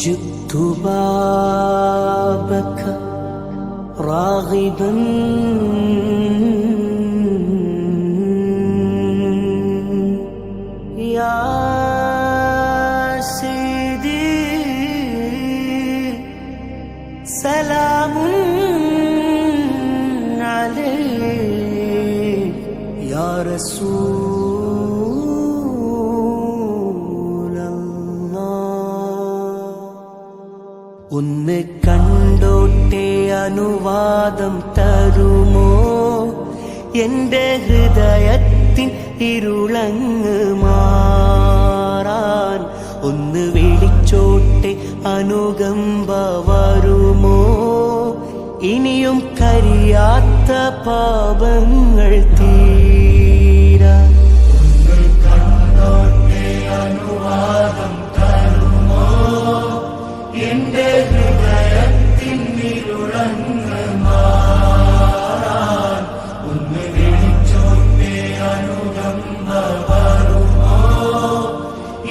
جئت بابك راغبا يا سيدي سلام عليك يا رسول ഒന്ന് കണ്ടോട്ടെ അനുവാദം തരുമോ എന്റെ ഹൃദയത്തിൻ ഇരുളങ്ങ് മാറാൻ ഒന്ന് വിളിച്ചോട്ടെ അനുകമ്പ വരുമോ ഇനിയും കരിയാത്ത പാപങ്ങൾ തീരാൻ ഒന്ന് കണ്ടോട്ടെ അനുവാദം തരുമോ എന്റെ ഹൃദയത്തിൻ ഇരുളങ്ങ് മാറാൻ ഒന്ന് വിളിച്ചോട്ടെ അനുകമ്പ വരുമോ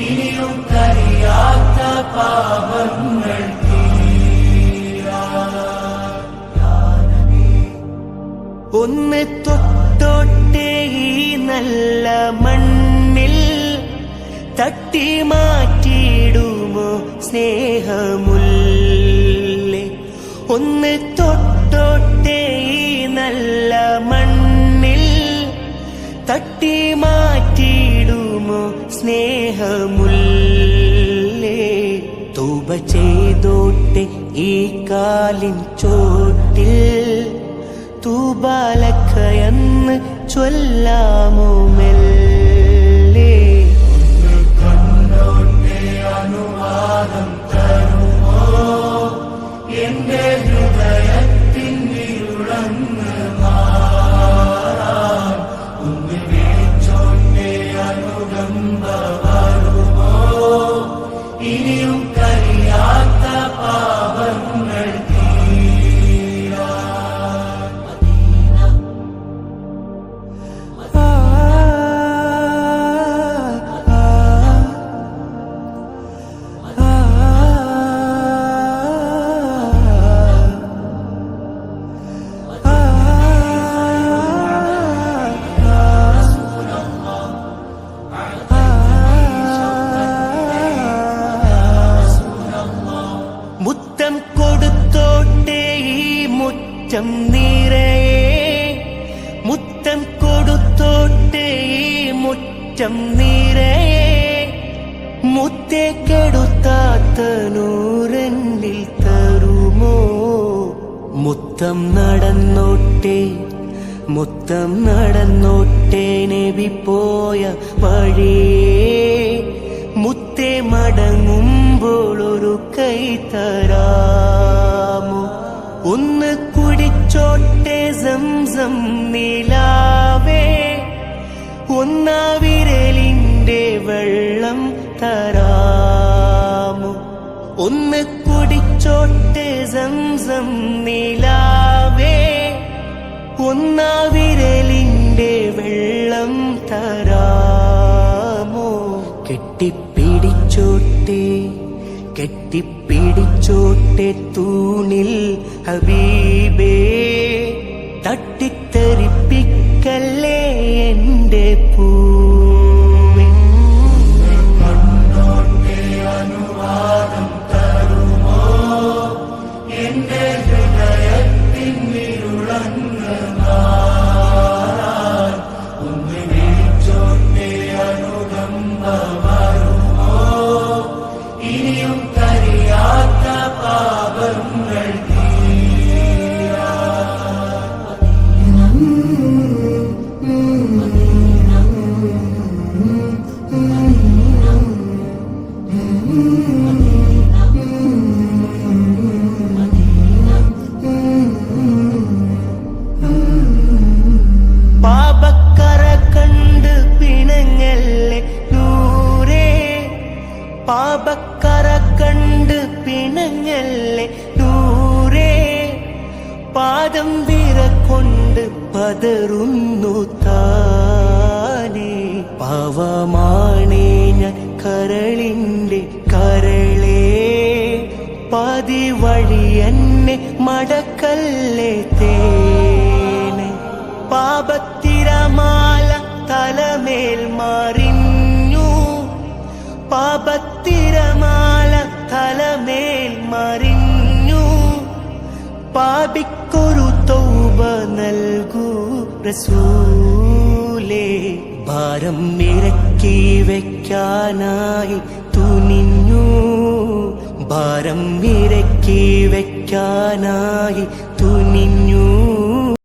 ഇനിയും കരിയാത്ത പാപങ്ങൾ തീരാൻ ഒന്ന് തൊട്ടോട്ടെ ഈ നല്ല മണ്ണിൽ തട്ടി മാറ്റിയിടുമോ സ്നേഹമുല്ലേ ഒന്ന് തൊട്ടോട്ടെ ഈ നല്ല മണ്ണിൽ തട്ടി മാറ്റിയിടുമോ സ്നേഹമുല്ലേ തൗബ ചെയ്തോട്ടെ ഈ കാലിൻ ചോട്ടിൽ തൂബാലക്കയെന്ന് ചൊല്ലാമോ മെല്ലെ അനുവാദം തരുമോ എന്റെ ഹൃദയത്തിൻ ഇരുളങ്ങ് മാറാൻ ഒന്ന് വിളിച്ചോട്ടെ അനുകമ്പ വരുമോ ഇനിയും കരിയാത്ത പാപങ്ങൾ മുത്തം കൊടുത്തോട്ടെ ഈ മുറ്റം നിറയെ മുത്തം കൊടുത്തോട്ടെ ഈ മുറ്റം നിറയെ മുത്തേ കെടുത്താത്ത നൂറന്നിൽ തരുമോ മുത്തം നടന്നോട്ടെ മുത്തം നടന്നോട്ടെ നബി പോയ വഴിയേ മുത്തേ മടങ്ങുമ്പോൾ ഒരു കൈ തരാമോ ഒന്ന് കുടിച്ചോട്ടെ സംസം നിലാവേ ഒന്നാ വിരലിന്റെ വെള്ളം തരാമോ ഒന്ന് കുടിച്ചോട്ടെ സംസം നിലാവേ ഒന്നാ വിരലിന്റെ വെള്ളം തരാമോ കെട്ടിപ്പിടിച്ചോട്ടെ കെട്ടിപ്പിടിച്ചോട്ടെ തൂണിൽ ഹബീബേ തട്ടിത്തെറിപ്പിക്കല്ലേ എന്റെ പൂവേ കണ്ടോട്ടെ അനുവാദം തരുമോ എന്റെ ഹൃദയത്തിൻ ഇരുളങ്ങ് മാറാൻ ഒന്ന് വിളിച്ചോട്ടെ അനുകമ്പ വരുമോ ഇനിയും കരിയാത്ത പാപങ്ങൾ പാപക്കറ കണ്ട് പിണങ്ങല്ലേ നൂറേ പാപക്കറ കണ്ട് പിണങ്ങല്ലേ നൂറേ പാദം വിറകൊണ്ട് പതറുന്നു താനേ പാവമാണേ ഞാൻ കരളിന്റെ കരളേ പാതി വഴി എന്നെ മടക്കല്ലേ തേനെ പാപത്തിരമാല തലമേൽ മറിഞ്ഞു പാപത്തിരമാല തലമേൽ മറിഞ്ഞു പാപിക്കൊരു തൗബ നൽകൂ റസൂലേ ഭാരം ഇറക്കി വെക്കാനായി തുനിഞ്ഞു ഭാരം ഇറക്കി വെക്കാനായി തുനിഞ്ഞു